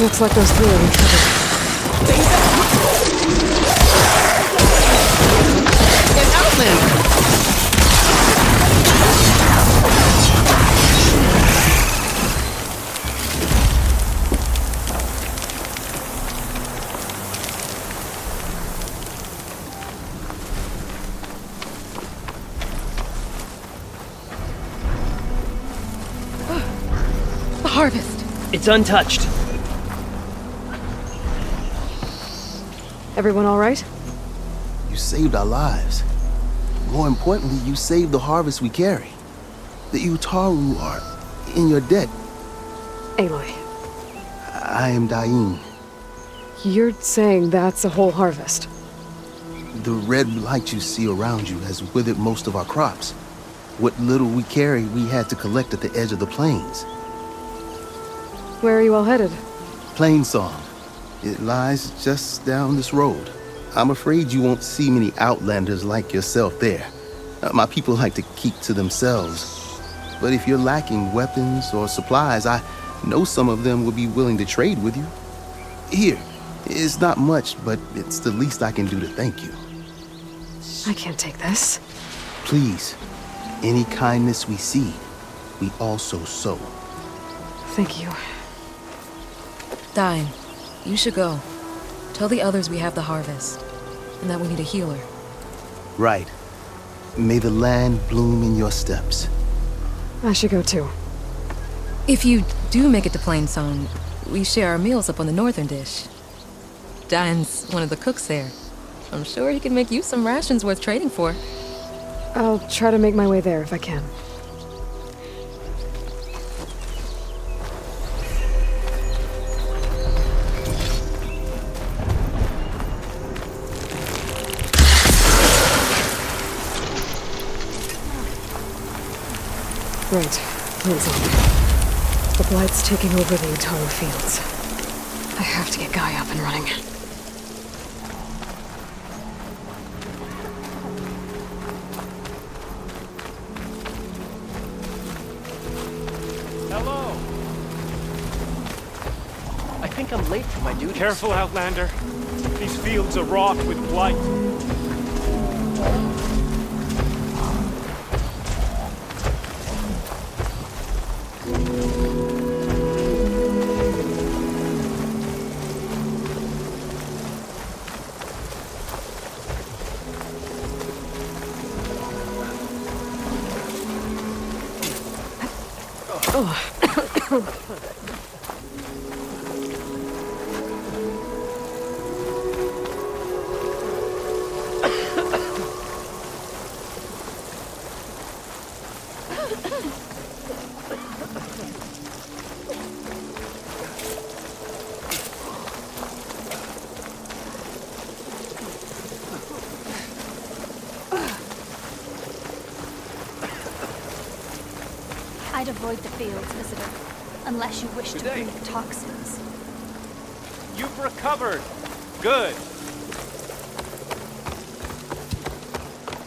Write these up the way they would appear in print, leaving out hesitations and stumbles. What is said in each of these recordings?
Looks like those three are in trouble. An outlander! The harvest! It's untouched. Everyone all right? You saved our lives. More importantly, you saved the harvest we carry. The Utaru are in your debt. Aloy, I am Dain. you're saying that's a whole harvest? The red light you see around you has withered most of our crops. What little we carry, we had to collect at the edge of the plains. Where are you all headed? Plainsong. It lies just down this road. I'm afraid you won't see many outlanders like yourself there. My people like to keep to themselves. But if you're lacking weapons or supplies, I know some of them will be willing to trade with you. Here, it's not much, but it's the least I can do to thank you. I can't take this. Please, any kindness we see, we also sow. Thank you. Dain, you should go. Tell the others we have the harvest, and that we need a healer. Right. May the land bloom in your steps. I should go too. If you do make it to Plainsong, we share our meals up on the northern dish. Dain's one of the cooks there. I'm sure he can make you some rations worth trading for. I'll try to make my way there if I can. Right, Plainsong. The Blight's taking over the Utaru fields. I have to get Guy up and running. Hello. I think I'm late for my duty. Careful, Outlander. These fields are wrought with blight. I'd avoid the fields, visitor, unless you wish to breathe toxins. You've recovered. Good.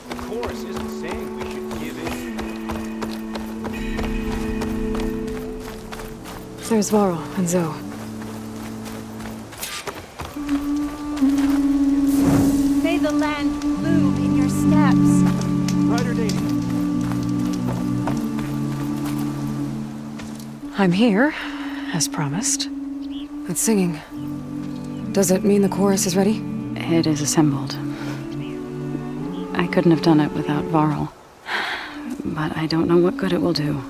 The chorus isn't saying we should give in. There's Varl and Zoe. May the land bloom in your steps. Ryder Dating. I'm here, as promised. That singing. Does it mean the chorus is ready? It is assembled. I couldn't have done it without Varl. But I don't know what good it will do.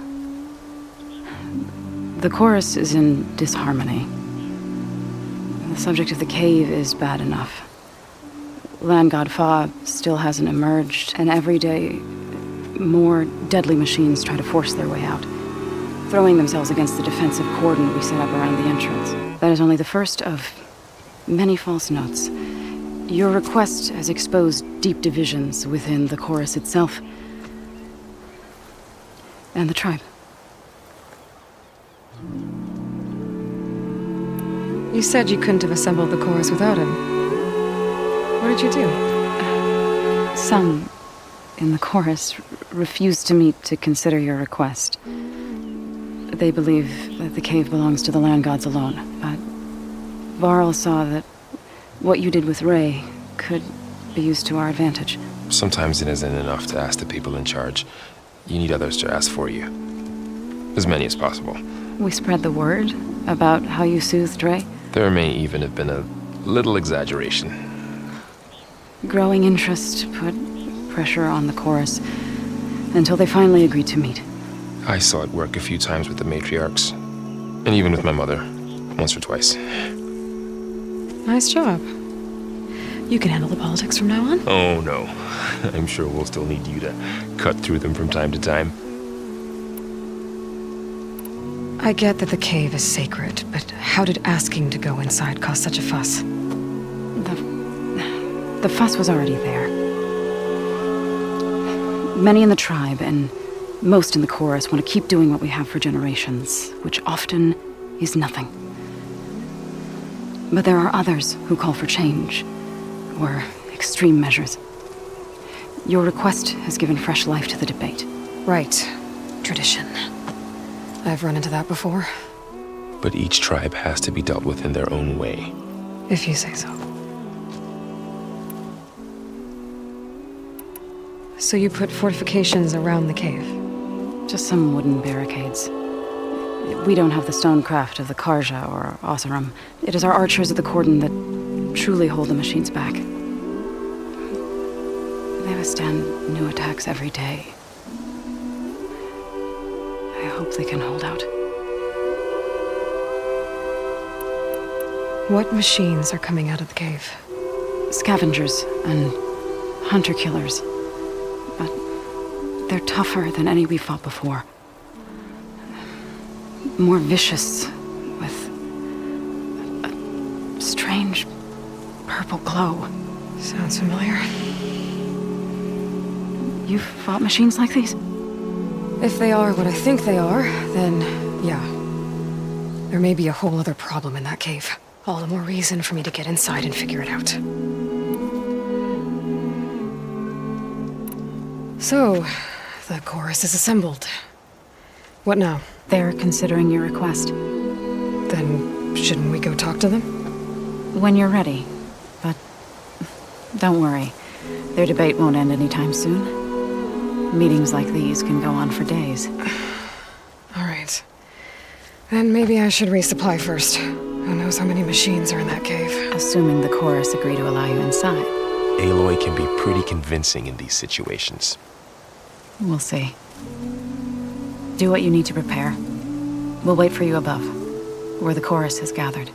The chorus is in disharmony. The subject of the cave is bad enough. Land God Fa still hasn't emerged, and every day, more deadly machines try to force their way out, throwing themselves against the defensive cordon we set up around the entrance. That is only the first of many false notes. Your request has exposed deep divisions within the chorus itself and the tribe. You said you couldn't have assembled the chorus without him. What did you do? Some in the chorus refused to meet to consider your request. They believe that the cave belongs to the land gods alone, but Varl saw that what you did with Ray could be used to our advantage. Sometimes it isn't enough to ask the people in charge. You need others to ask for you. As many as possible. We spread the word about how you soothed Ray. There may even have been a little exaggeration. Growing interest put pressure on the chorus until they finally agreed to meet. I saw it work a few times with the matriarchs. And even with my mother. Once or twice. Nice job. You can handle the politics from now on. Oh, no. I'm sure we'll still need you to cut through them from time to time. I get that the cave is sacred, but how did asking to go inside cause such a fuss? The fuss was already there. Many in the tribe and most in the chorus want to keep doing what we have for generations, which often is nothing. But there are others who call for change, or extreme measures. Your request has given fresh life to the debate. Right. Tradition. I've run into that before. But each tribe has to be dealt with in their own way. If you say so. So you put fortifications around the cave? Just some wooden barricades. We don't have the stonecraft of the Karja or Oseram. It is our archers of the Cordon that truly hold the machines back. They withstand new attacks every day. I hope they can hold out. What machines are coming out of the cave? Scavengers and hunter-killers. But they're tougher than any we fought before. More vicious, with a strange purple glow. Sounds familiar. You've fought machines like these? If they are what I think they are, then yeah. There may be a whole other problem in that cave. All the more reason for me to get inside and figure it out. So, the chorus is assembled. What now? They're considering your request. Then shouldn't we go talk to them? When you're ready. But don't worry. Their debate won't end anytime soon. Meetings like these can go on for days. All right. Then maybe I should resupply first. Who knows how many machines are in that cave? Assuming the chorus agree to allow you inside. Aloy can be pretty convincing in these situations. We'll see. Do what you need to prepare. We'll wait for you above, where the chorus has gathered.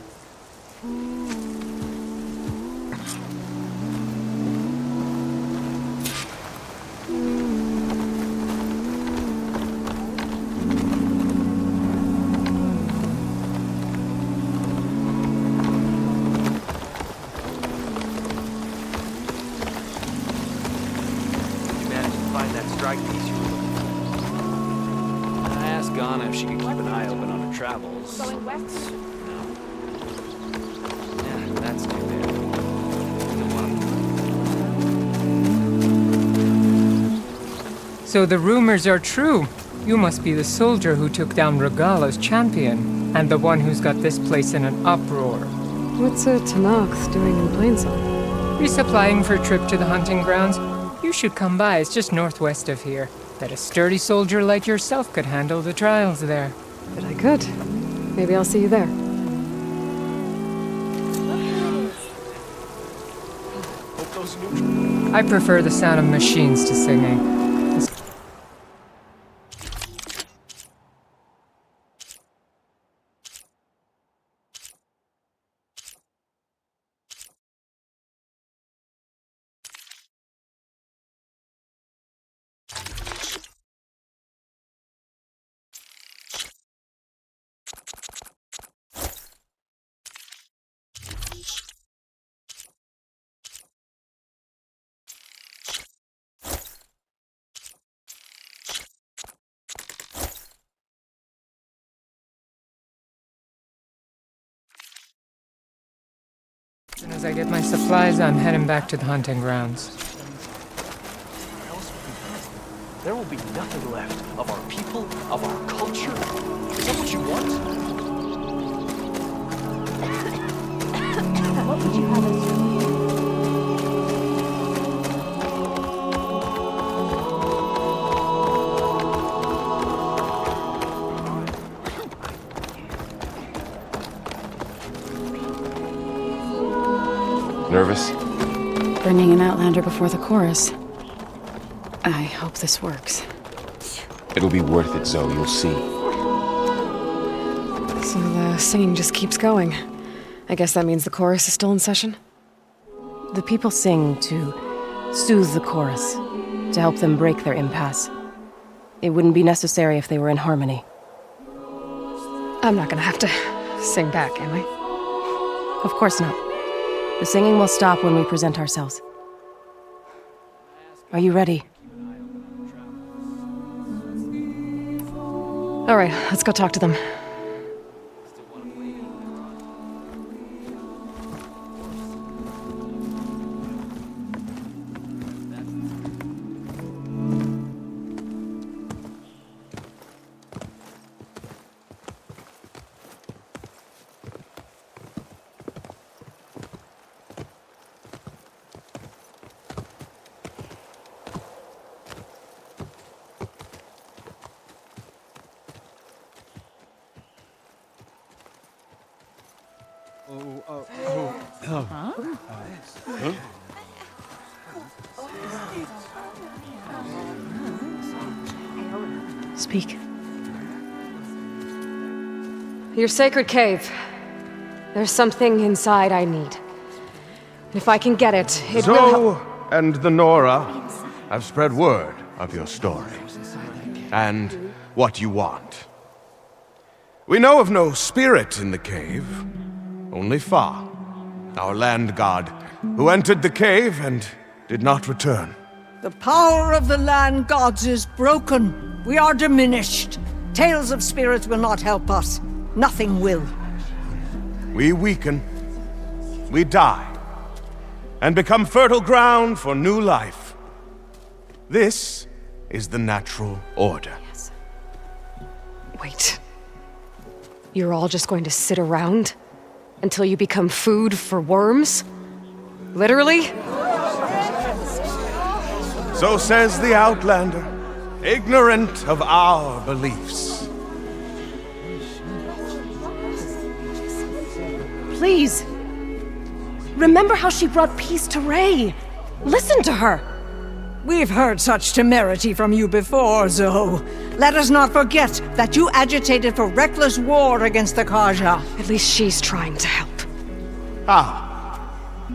If she could keep an eye open on her travels. Going west? No. Yeah, that's too bad. So the rumors are true. You must be the soldier who took down Regala's champion, and the one who's got this place in an uproar. What's a Tanakh's doing in Plainsong? Resupplying for a trip to the hunting grounds? You should come by, it's just northwest of here. Bet a sturdy soldier like yourself could handle the trials there. But I could. Maybe I'll see you there. I prefer the sound of machines to singing. As I get my supplies, I'm heading back to the hunting grounds. There will be nothing left of our people, of our culture. Is that what you want? Would you have us? Nervous? Bringing an Outlander before the chorus. I hope this works. It'll be worth it, Zoe. You'll see. So the singing just keeps going. I guess that means the chorus is still in session? The people sing to soothe the chorus, to help them break their impasse. It wouldn't be necessary if they were in harmony. I'm not gonna have to sing back, am I? Of course not. The singing will stop when we present ourselves. Are you ready? All right, let's go talk to them. Speak. Your sacred cave. There's something inside I need. If I can get it, it will help. Zoe and the Nora have spread word of your story and what you want. We know of no spirit in the cave, only Fa, our land god, who entered the cave and did not return. The power of the land gods is broken. We are diminished. Tales of spirits will not help us. Nothing will. We weaken, we die, and become fertile ground for new life. This is the natural order. Yes. Wait. You're all just going to sit around until you become food for worms? Literally? So says the Outlander, ignorant of our beliefs. Please. Remember how she brought peace to Ray. Listen to her. We've heard such temerity from you before, Zoe. Let us not forget that you agitated for reckless war against the Kaja. At least she's trying to help. How?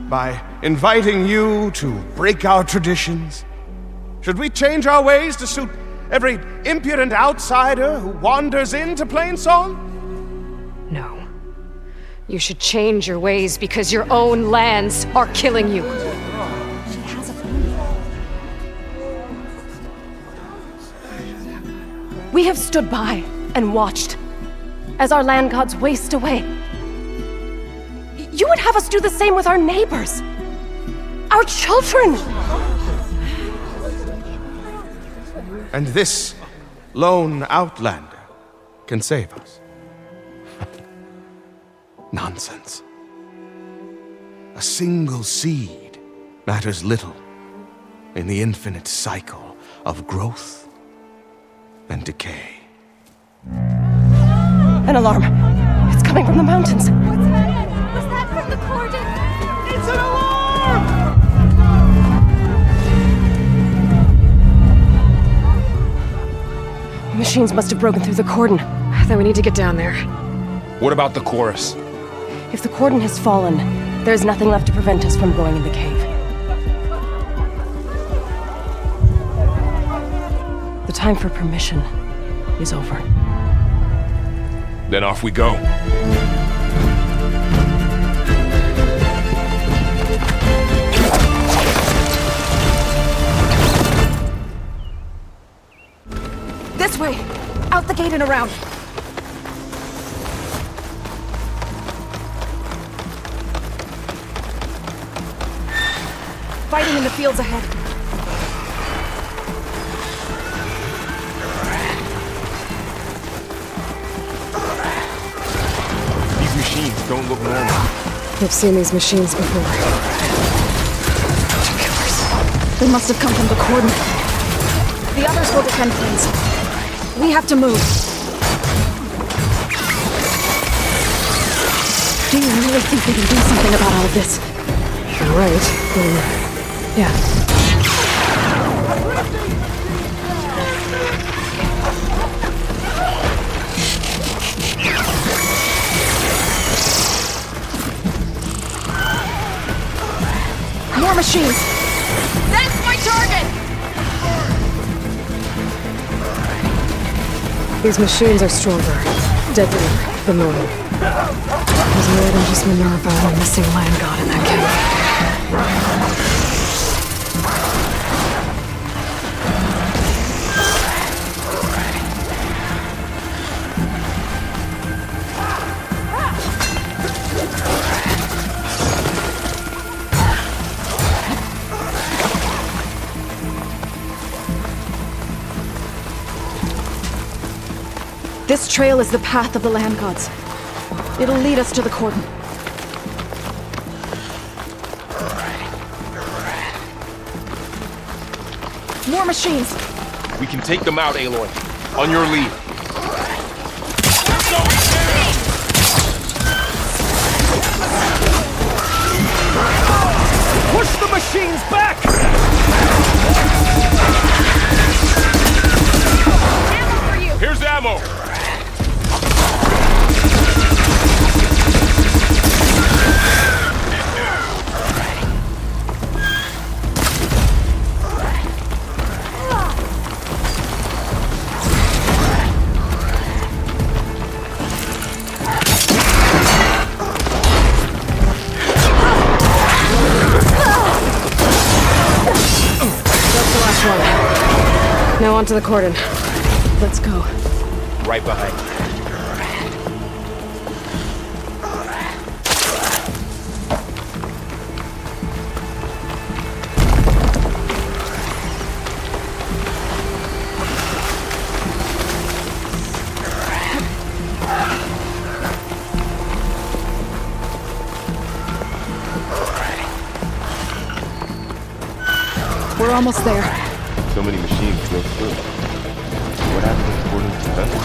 By inviting you to break our traditions? Should we change our ways to suit every impudent outsider who wanders into Plainsong? No. You should change your ways because your own lands are killing you. She has a point. We have stood by and watched as our land gods waste away. You would have us do the same with our neighbors, our children. And this lone Outlander can save us. Nonsense. A single seed matters little in the infinite cycle of growth and decay. An alarm. It's coming from the mountains. Was that from the cordon? It's an alarm! Machines must have broken through the cordon. Then we need to get down there. What about the chorus? If the cordon has fallen, there's nothing left to prevent us from going in the cave. The time for permission is over. Then off we go. This way! Out the gate and around! Fighting in the fields ahead. These machines don't look normal. I've seen these machines before. They must have come from the Cordon. The others will defend things. We have to move. Do you really think we can do something about all of this? You're right. Yeah. More machines! That's my target! These machines are stronger, deadlier than normal. There's more than just Minerva and the missing land god in that cave. This trail is the path of the land gods. It'll lead us to the Cordon. More machines! We can take them out, Aloy. On your lead. Push the machines back! Ammo for you! Here's ammo! Now onto the Cordon. Let's go. Right behind you. We're almost there. So many machines go through. What happened to the Cordon's defense?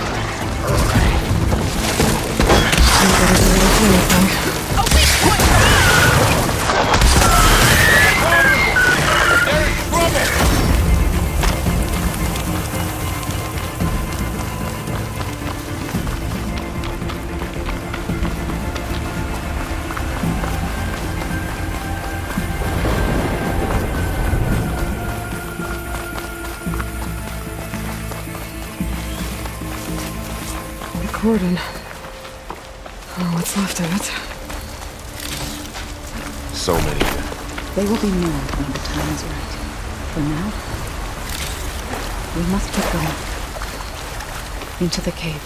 Cordon. Oh, what's left of it? So many. They will be more when the time is right. For now, we must keep going. Into the cave.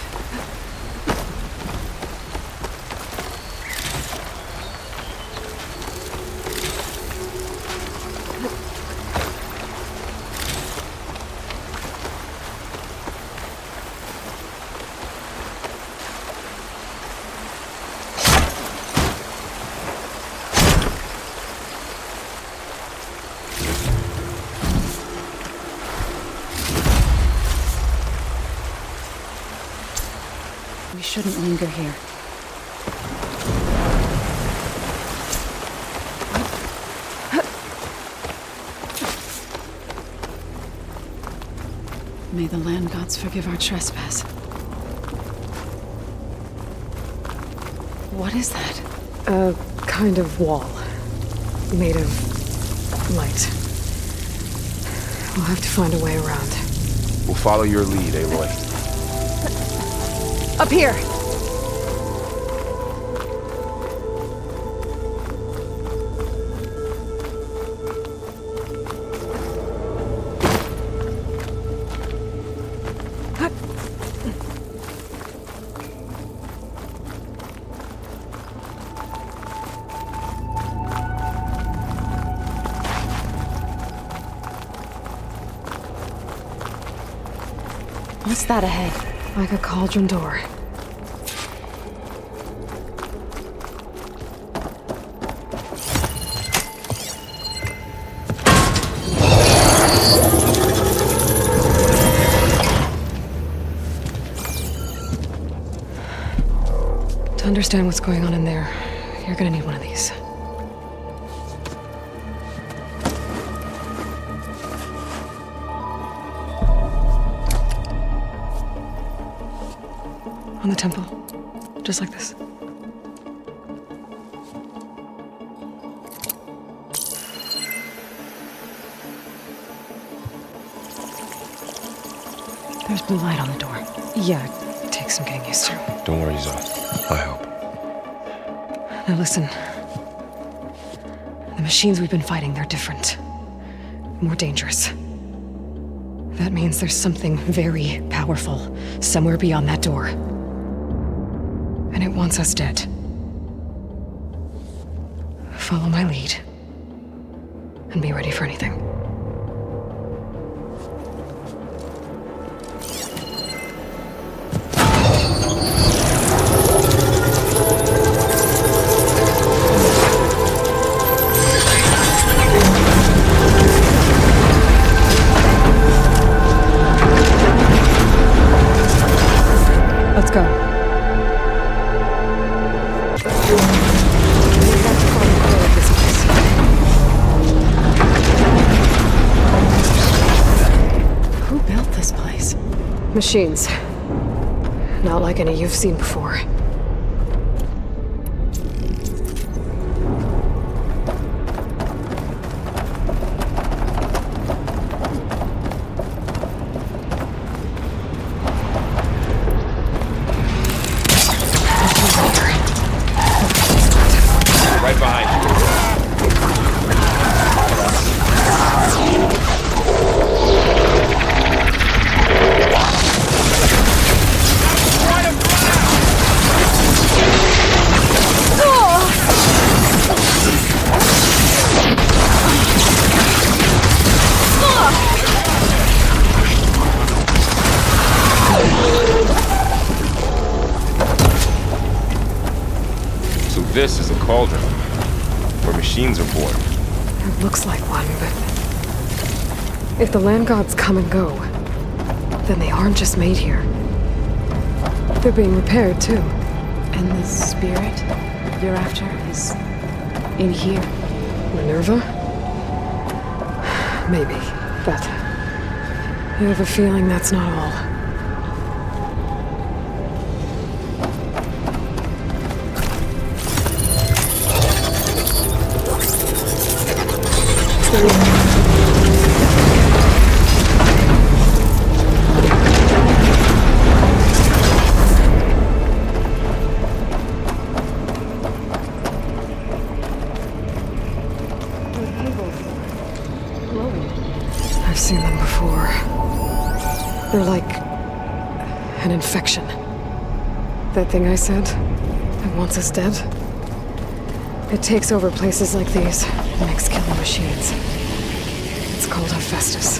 We shouldn't linger here. May the land gods forgive our trespass. What is that? A kind of wall. Made of light. We'll have to find a way around. We'll follow your lead, Aloy. Up here! What's that ahead? Like a cauldron door. understand what's going on in there, you're gonna need one of these. On the temple. Just like this. There's blue light on the door. Yeah, it takes some getting used to. Don't worry, Zoe. I help. Now listen. The machines we've been fighting, they're different. More dangerous. That means there's something very powerful somewhere beyond that door. And it wants us dead. Follow my lead. And be ready for anything. Let's go. Who built this place? Machines. Not like any you've seen before. Right behind you. So this is a cauldron where machines are born. It looks like one, but... if the land gods come and go, then they aren't just made here. They're being repaired, too. And the spirit you're after is in here. Minerva? Maybe, but... I have a feeling that's not all. I've seen them before. They're like an infection. That thing I said that wants us dead. It takes over places like these and makes killing machines. It's called Hephaestus.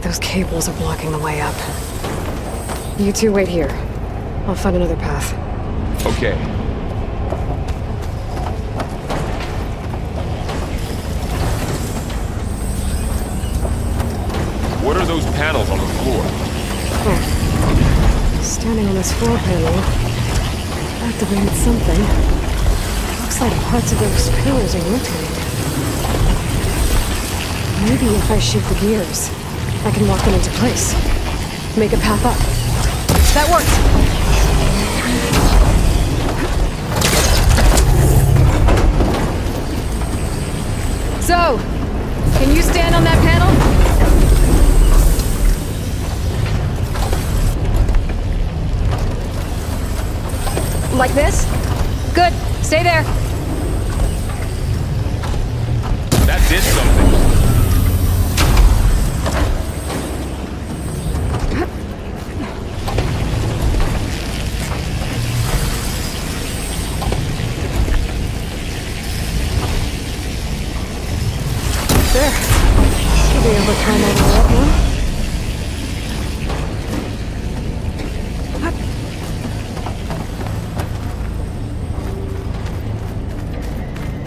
Those cables are blocking the way up. You two wait here. I'll find another path. Okay. What are those panels on the floor? Oh. Standing on this floor panel activated something. Looks like parts of those pillars are rotating. Maybe if I shoot the gears, I can lock them into place. Make a path up. That worked! So, can you stand on that panel? Like this? Good. Stay there. That did something. There. climb all the way up now?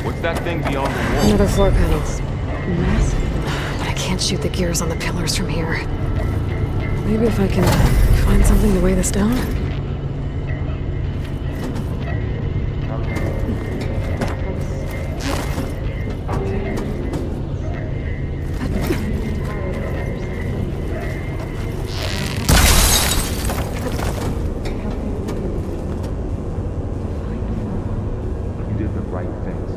What's that thing beyond the wall? Another floor panel. Massive. But I can't shoot the gears on the pillars from here. Maybe if I can find something to weigh this down? You did the right things.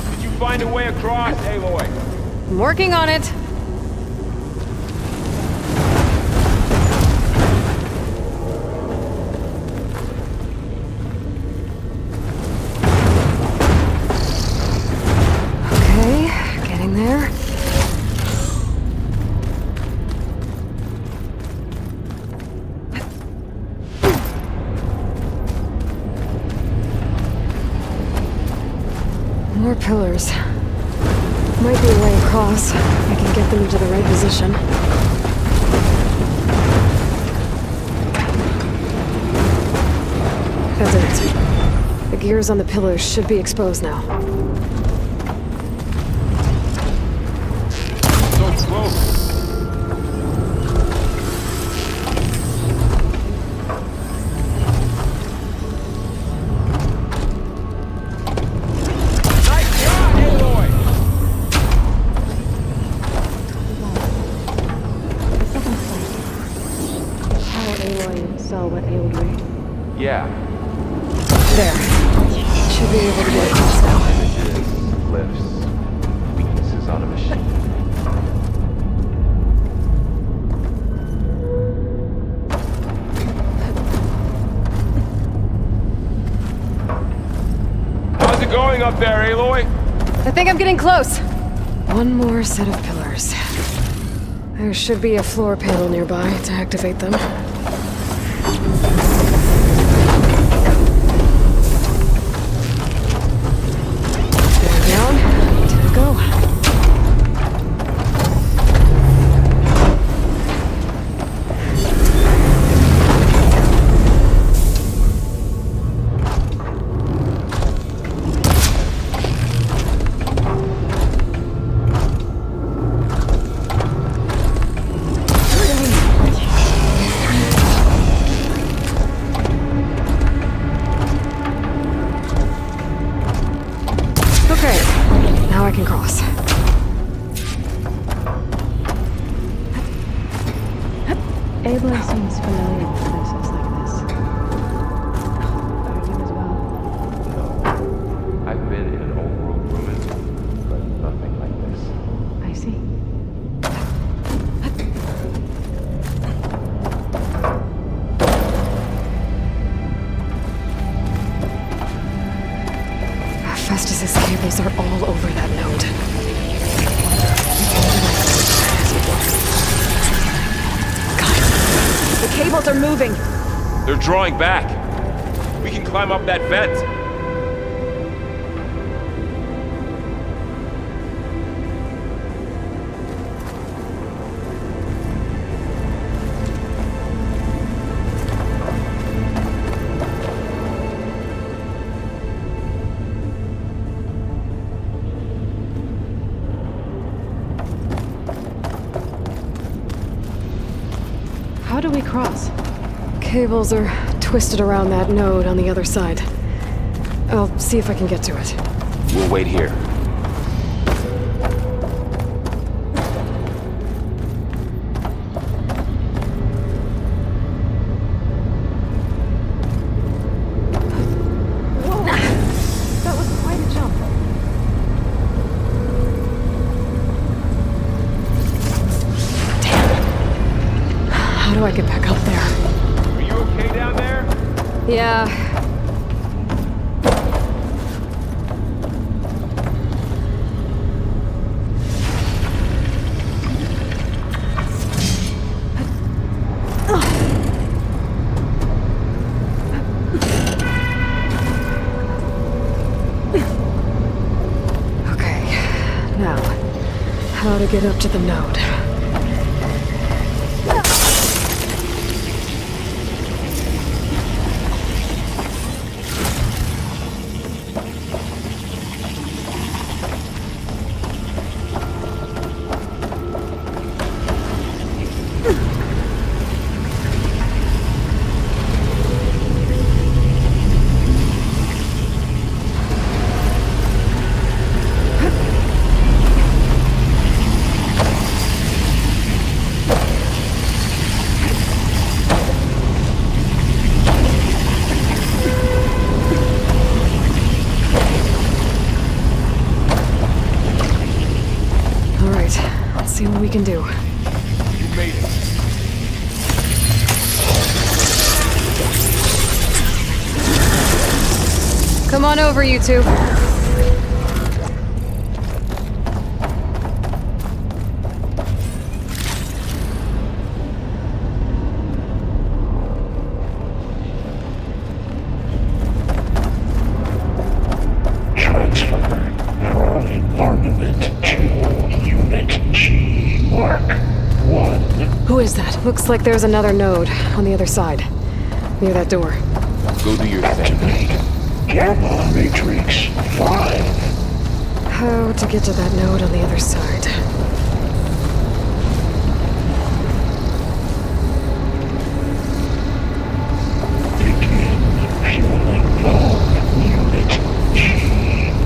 Did you find a way across, Aloy? I'm working on it. Okay, getting there. More pillars. Might be a way across. I can get them into the right position. That's it. The gears on the pillars should be exposed now. So close. Nice job, Aloy! How Aloy saw what ailed Ray. Yeah. There. Should be able to get across now. Images, glyphs, weaknesses on a machine. How's it going up there, Aloy? I think I'm getting close. One more set of pillars. There should be a floor panel nearby to activate them. Down, ready to go. Okay, now I can cross. Aloy seems familiar with places like this. Are you as well? No. I've been in an old world ruin, but nothing like this. I see. Festus's cables are all over that node. Guys, the cables are moving. They're drawing back. We can climb up that vent. How do we cross? Cables are twisted around that node on the other side. I'll see if I can get to it. We'll wait here. Whoa! That was quite a jump. Damn. How do I get back up there? Are you okay down there? Yeah. Now, how to get up to the node. See what we can do. You made it. Come on over, you two. Who is that? Looks like there's another node on the other side, near that door. Go do your thing. Gamma Matrix 5. How to get to that node on the other side? Begin fueling bomb unit G.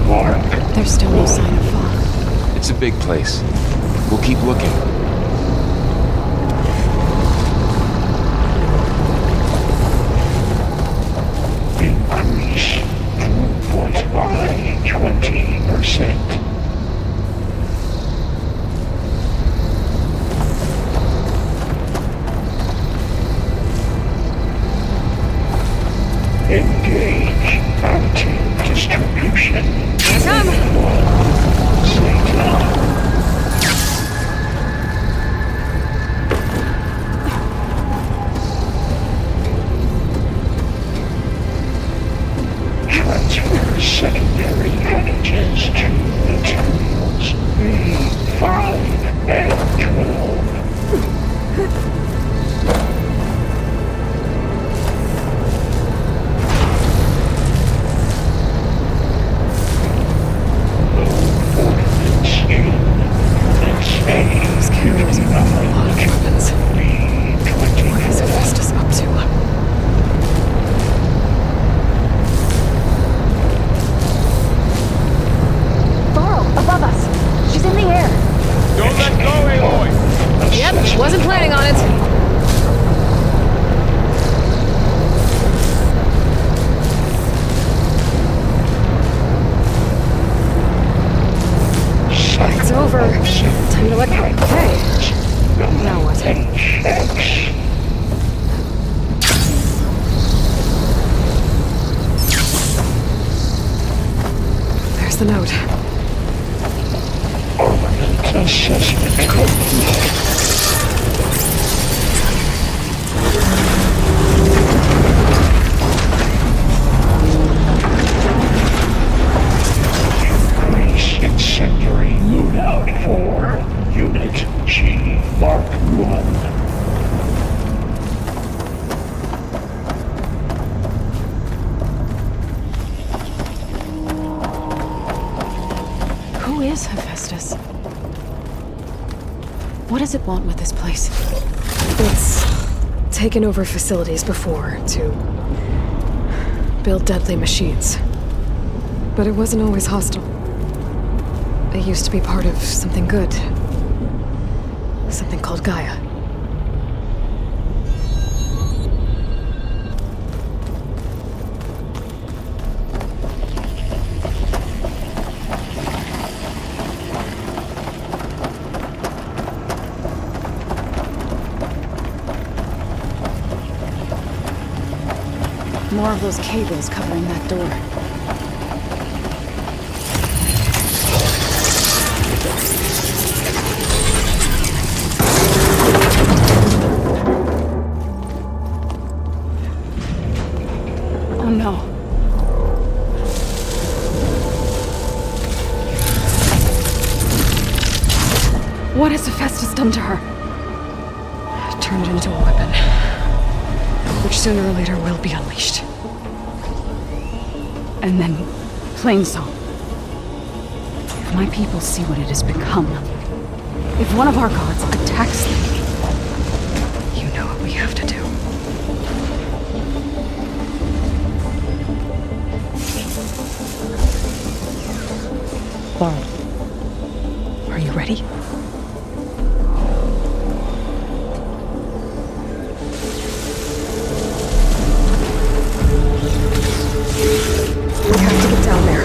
Mark. There's still no sign of fog. It's a big place. We'll keep looking. Increase throughput by 20%. Engage anti-distribution. Here I come! Transfer secondary packages to materials B5 and 12. These carriers are moving a lot of weapons. What is Hephaestus up to? Above us! She's in the air! Don't let go, Aloy! Yep, wasn't planning on it. It's over. Time to let go. Hey! Now what? There's the note. Assessment complete. Increase incendiary loadout for Unit G Mark 1. Who is Hephaestus? What does it want with this place? It's taken over facilities before to build deadly machines. But it wasn't always hostile. It used to be part of something good. Something called Gaia. More of those cables covering that door. Oh no. What has Hephaestus done to her? Turn it into a weapon, which sooner or later will be unleashed. And then, Plainsong. If my people see what it has become, if one of our gods attacks them, you know what we have to do. Laurel, are you ready? We have to get down there.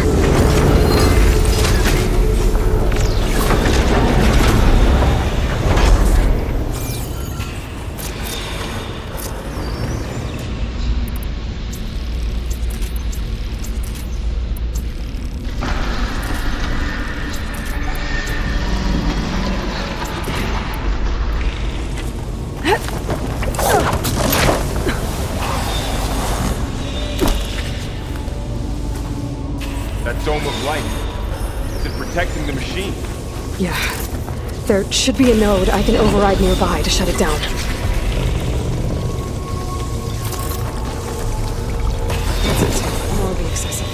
That dome of light. Is it protecting the machine? Yeah. There should be a node I can override nearby to shut it down. That's it. It won't be excessive.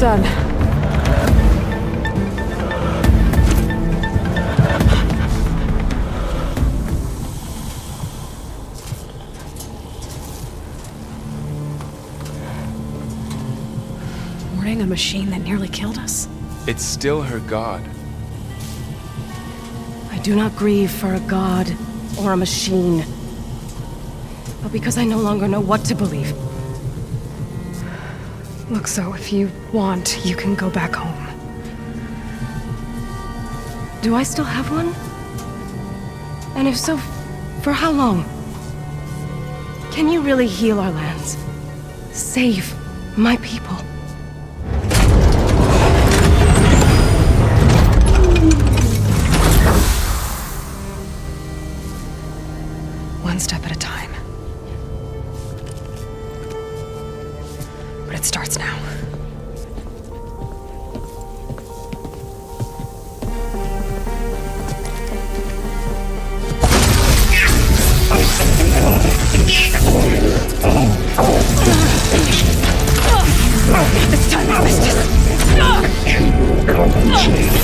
Done. Warning a machine that nearly killed us? It's still her god. I do not grieve for a god or a machine, but because I no longer know what to believe. Look, so if you want, you can go back home. Do I still have one? And if so, for how long? Can you really heal our lands? Save my people? One step at a time. But it starts now. This time I missed it. To compensate.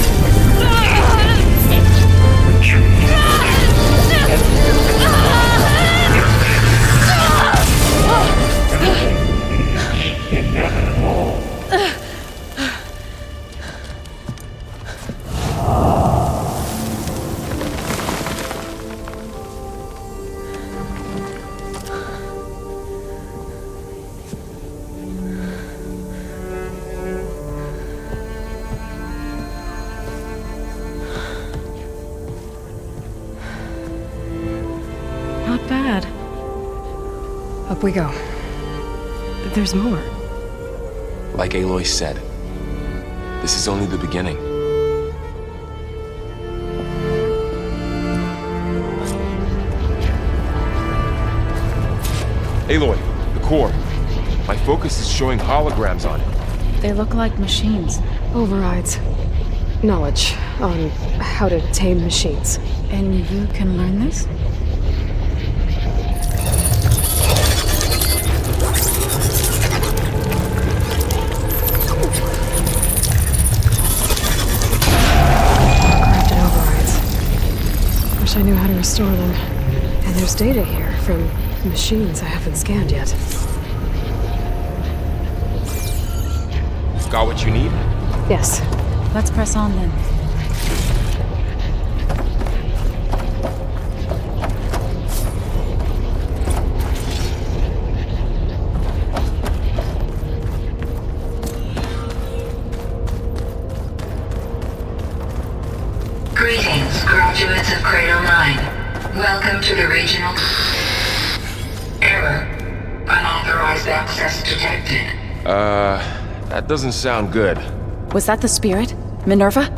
Not bad. Up we go. There's more. Like Aloy said, this is only the beginning. Aloy, the core. My focus is showing holograms on it. They look like machines. Overrides. Knowledge on how to tame machines. And you can learn this? Crafted over wish I knew how to restore them. And there's data here from machines I haven't scanned yet. Got what you need? Yes. Let's press on then. Greetings, graduates of Cradle 9. Welcome to the regional... Error. Unauthorized access detected. That doesn't sound good. Was that the spirit? Minerva?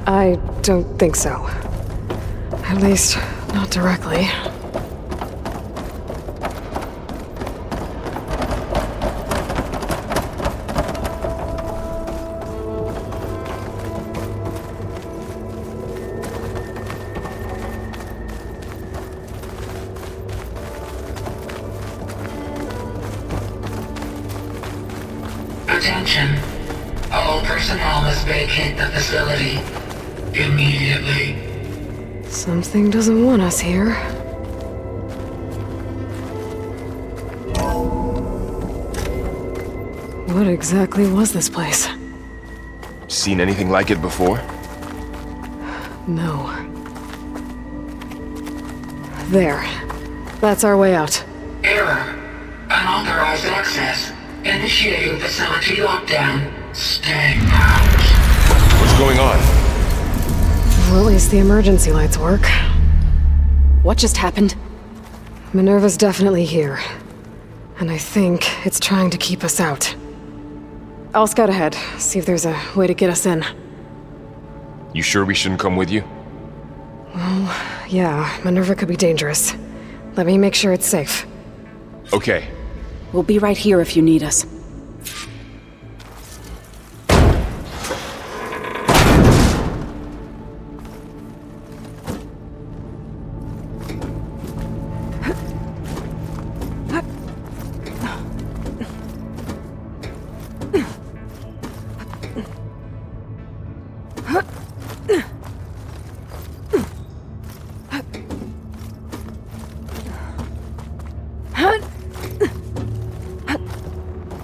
I don't think so. At least, not directly. Attention. All personnel must vacate the facility. Immediately. Something doesn't want us here. What exactly was this place? Seen anything like it before? No. There. That's our way out. Error. Unauthorized access. Initiating facility lockdown. Stay out. What's going on? Well, at least the emergency lights work. What just happened? Minerva's definitely here. And I think it's trying to keep us out. I'll scout ahead, see if there's a way to get us in. You sure we shouldn't come with you? Well, yeah, Minerva could be dangerous. Let me make sure it's safe. Okay. We'll be right here if you need us.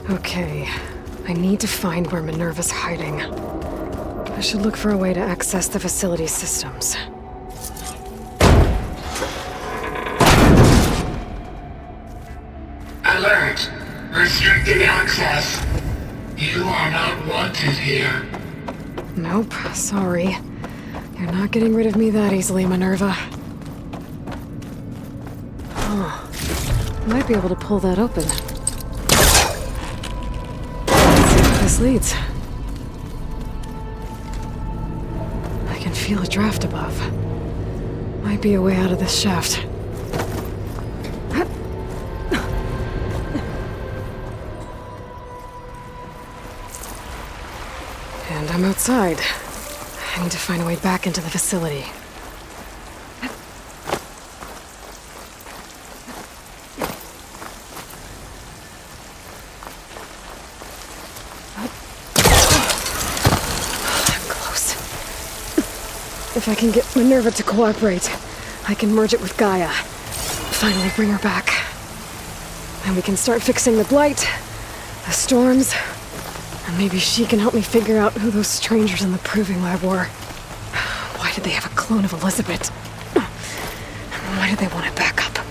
Okay, I need to find where Minerva's hiding. I should look for a way to access the facility systems. Alert. Restricted access. You are not wanted here. Nope, sorry. You're not getting rid of me that easily, Minerva. Huh. Might be able to pull that open. This leads. I can feel a draft above. Might be a way out of this shaft. And I'm outside. I need to find a way back into the facility. If I can get Minerva to cooperate, I can merge it with Gaia. Finally bring her back. And we can start fixing the Blight, the storms, and maybe she can help me figure out who those strangers in the Proving Lab were. Why did they have a clone of Elizabeth? Why did they want it back up?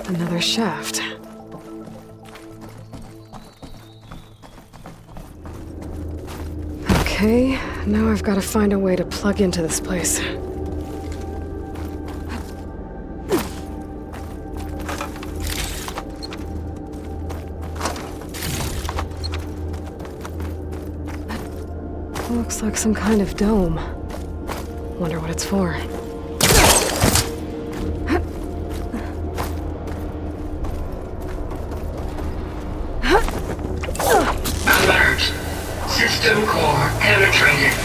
Another shaft. Okay, now I've got to find a way to plug into this place. Looks like some kind of dome. Wonder what it's for. Alert! System core penetrated.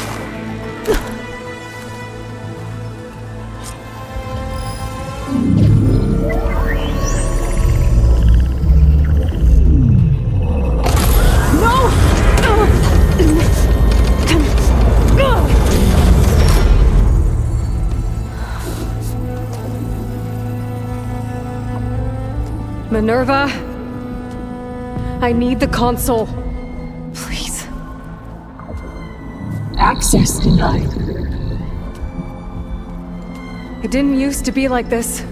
Minerva, I need the console. Please. Access denied. It didn't used to be like this.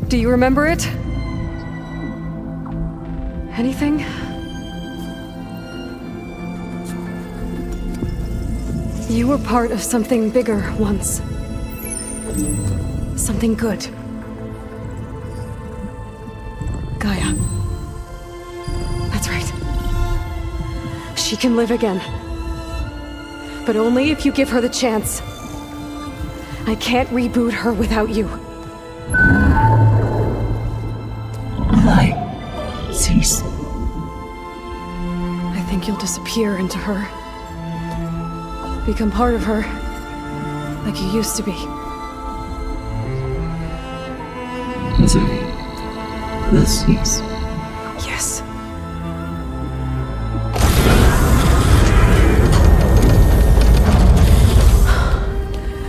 Do you remember it? Anything? You were part of something bigger once. Something good. Gaia. That's right. She can live again. But only if you give her the chance. I can't reboot her without you. Cease. I think you'll disappear into her. Become part of her. Like you used to be. The cease. Yes.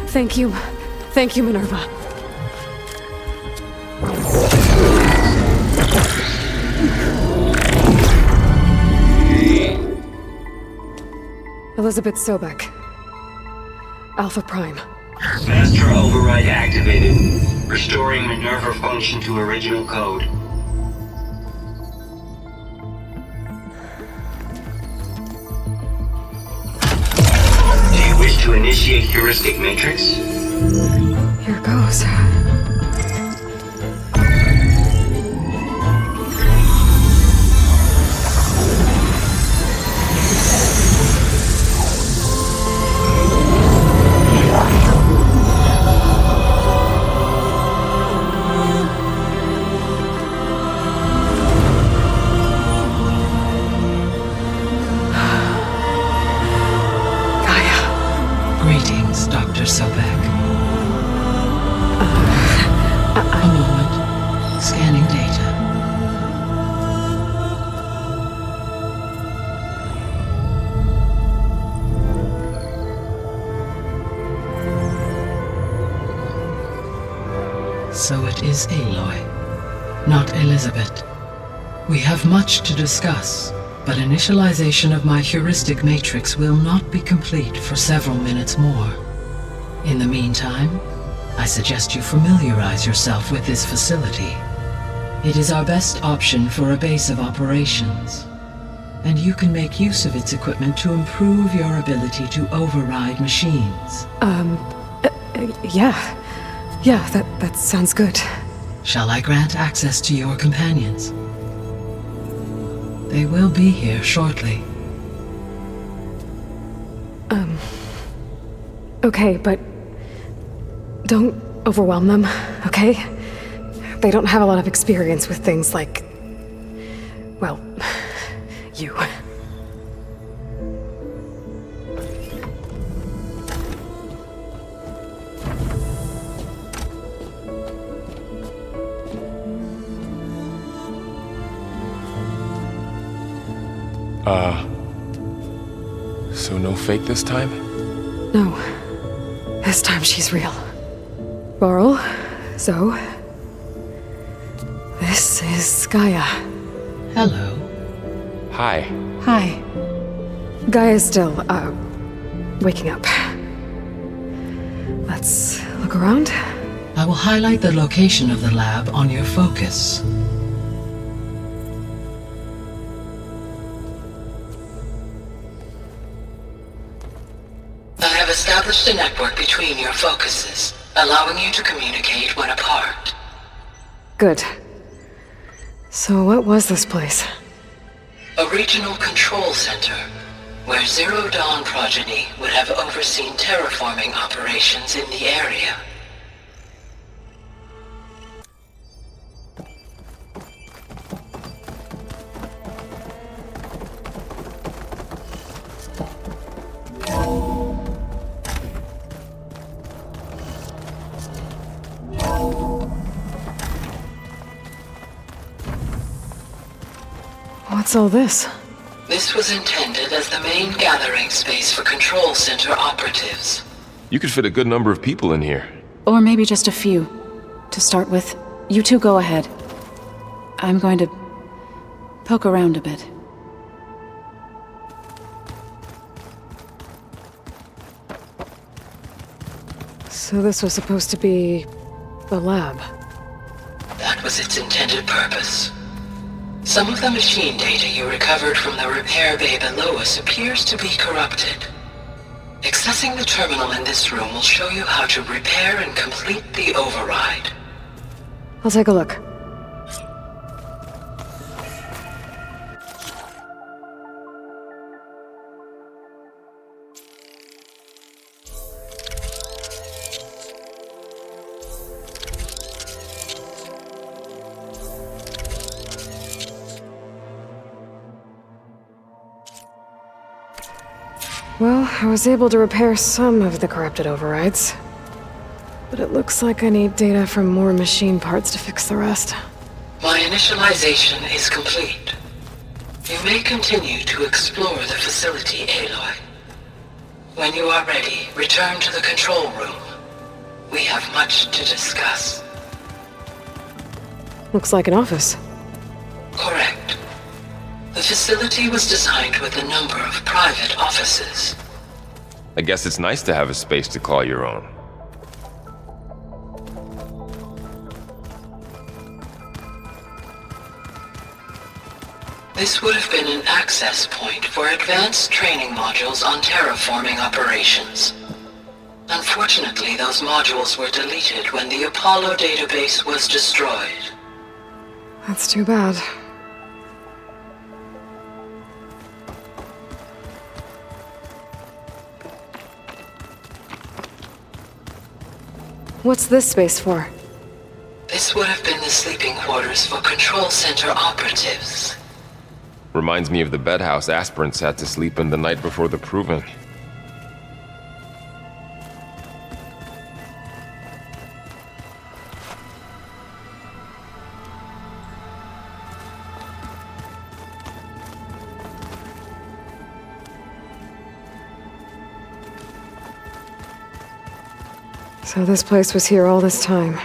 Thank you. Thank you, Minerva. Elizabeth Sobek. Alpha Prime. Master override activated. Restoring Minerva function to original code. Do you wish to initiate heuristic matrix? Here goes. Greetings, Dr. Sobek. A moment. Scanning data. So it is Aloy, not Elizabeth. We have much to discuss, but initialization of my heuristic matrix will not be complete for several minutes more. In the meantime, I suggest you familiarize yourself with this facility. It is our best option for a base of operations, and you can make use of its equipment to improve your ability to override machines. Yeah. Yeah, that sounds good. Shall I grant access to your companions? They will be here shortly. Okay, but don't overwhelm them, okay? They don't have a lot of experience with things like, well, you. So no fake this time? No. This time she's real. Laurel, Zoe. This is Gaia. Hello. Hi. Hi. Gaia's still, waking up. Let's look around. I will highlight the location of the lab on your focus. I have established a network between your focuses, allowing you to communicate when apart. Good. So what was this place? A regional control center, where Zero Dawn progeny would have overseen terraforming operations in the area. What's all this? This was intended as the main gathering space for Control Center operatives. You could fit a good number of people in here. Or maybe just a few. To start with, you two go ahead. I'm going to poke around a bit. So this was supposed to be the lab. That was its intended purpose. Some of the machine data you recovered from the repair bay below us appears to be corrupted. Accessing the terminal in this room will show you how to repair and complete the override. I'll take a look. Well, I was able to repair some of the corrupted overrides. But it looks like I need data from more machine parts to fix the rest. My initialization is complete. You may continue to explore the facility, Aloy. When you are ready, return to the control room. We have much to discuss. Looks like an office. Correct. The facility was designed with a number of private offices. I guess it's nice to have a space to call your own. This would have been an access point for advanced training modules on terraforming operations. Unfortunately, those modules were deleted when the Apollo database was destroyed. That's too bad. What's this space for? This would have been the sleeping quarters for Control Center operatives. Reminds me of the bedhouse aspirants had to sleep in the night before the proving. So this place was here all this time.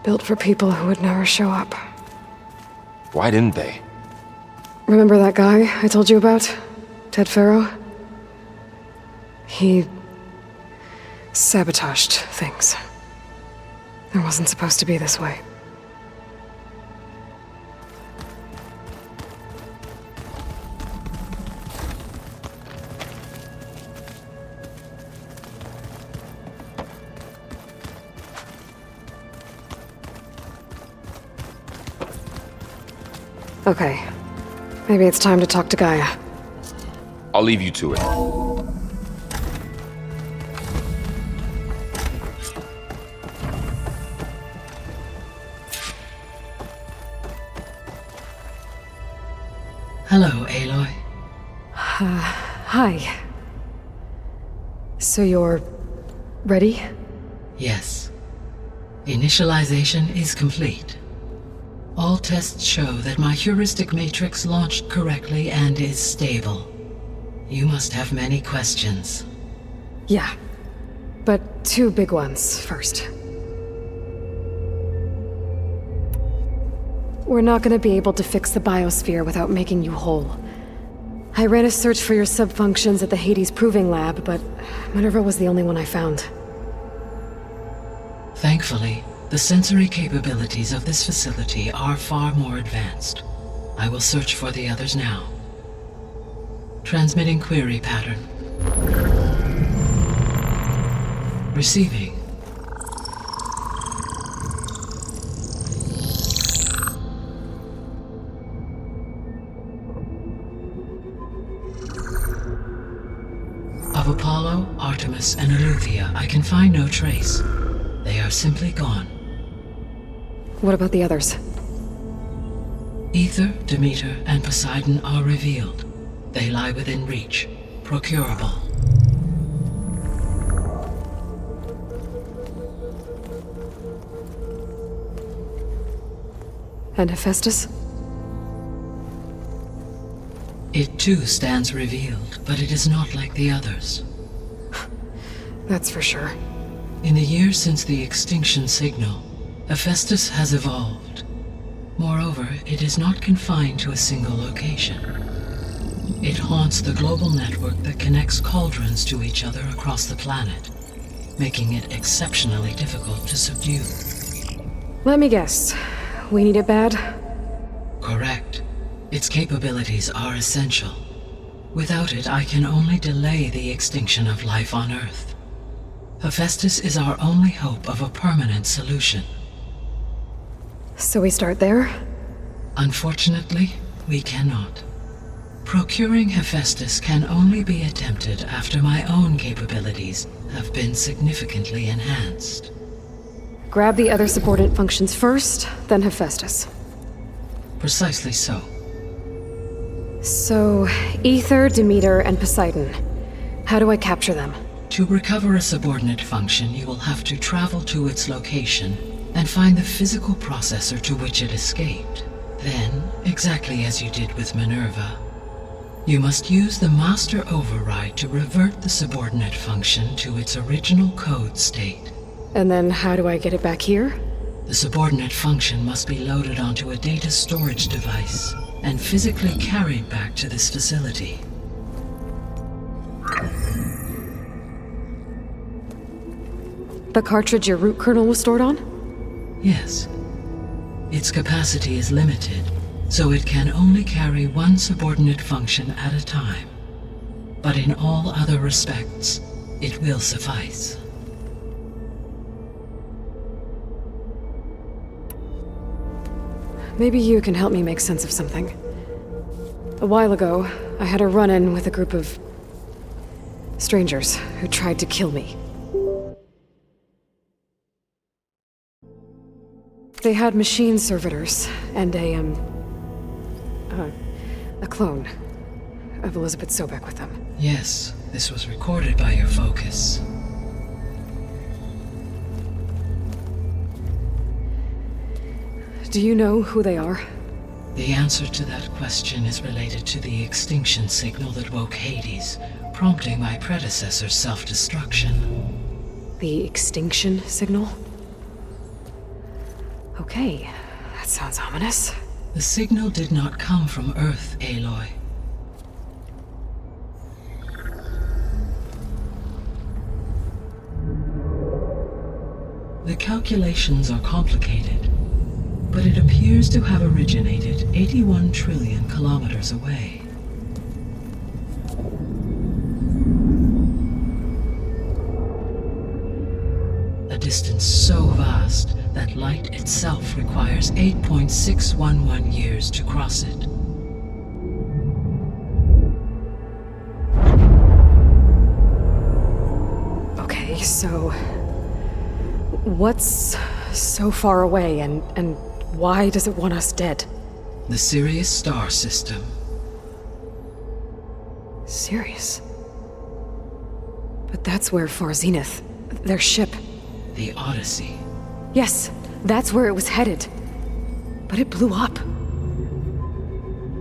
Built for people who would never show up. Why didn't they? Remember that guy I told you about? Ted Faro? He sabotaged things. It wasn't supposed to be this way. Okay. Maybe it's time to talk to Gaia. I'll leave you to it. Hello, Aloy. Hi. So you're ready? Yes. Initialization is complete. All tests show that my heuristic matrix launched correctly and is stable. You must have many questions. Yeah. But two big ones first. We're not gonna be able to fix the biosphere without making you whole. I ran a search for your subfunctions at the Hades Proving Lab, but Minerva was the only one I found. Thankfully, the sensory capabilities of this facility are far more advanced. I will search for the others now. Transmitting query pattern. Receiving. Artemis and Eleuthia, I can find no trace. They are simply gone. What about the others? Ether, Demeter, and Poseidon are revealed. They lie within reach, procurable. And Hephaestus? It too stands revealed, but it is not like the others. That's for sure. In the years since the extinction signal, Hephaestus has evolved. Moreover, it is not confined to a single location. It haunts the global network that connects cauldrons to each other across the planet, making it exceptionally difficult to subdue. Let me guess. We need it bad? Correct. Its capabilities are essential. Without it, I can only delay the extinction of life on Earth. Hephaestus is our only hope of a permanent solution. So we start there? Unfortunately, we cannot. Procuring Hephaestus can only be attempted after my own capabilities have been significantly enhanced. Grab the other subordinate functions first, then Hephaestus. Precisely so. So, Ether, Demeter, and Poseidon. How do I capture them? To recover a subordinate function, you will have to travel to its location and find the physical processor to which it escaped. Then, exactly as you did with Minerva, you must use the master override to revert the subordinate function to its original code state. And then how do I get it back here? The subordinate function must be loaded onto a data storage device and physically carried back to this facility. The cartridge your root kernel was stored on? Yes. Its capacity is limited, so it can only carry one subordinate function at a time. But in all other respects, it will suffice. Maybe you can help me make sense of something. A while ago, I had a run-in with a group of strangers who tried to kill me. They had machine servitors and a clone of Elizabeth Sobek with them. Yes, this was recorded by your focus. Do you know who they are? The answer to that question is related to the extinction signal that woke Hades, prompting my predecessor's self-destruction. The extinction signal? Okay, that sounds ominous. The signal did not come from Earth, Aloy. The calculations are complicated, but it appears to have originated 81 trillion kilometers away. A distance so vast that light itself requires 8.611 years to cross it. Okay, so what's so far away and why does it want us dead? The Sirius star system. Sirius? But that's where Far Zenith, their ship. The Odyssey. Yes, that's where it was headed. But it blew up.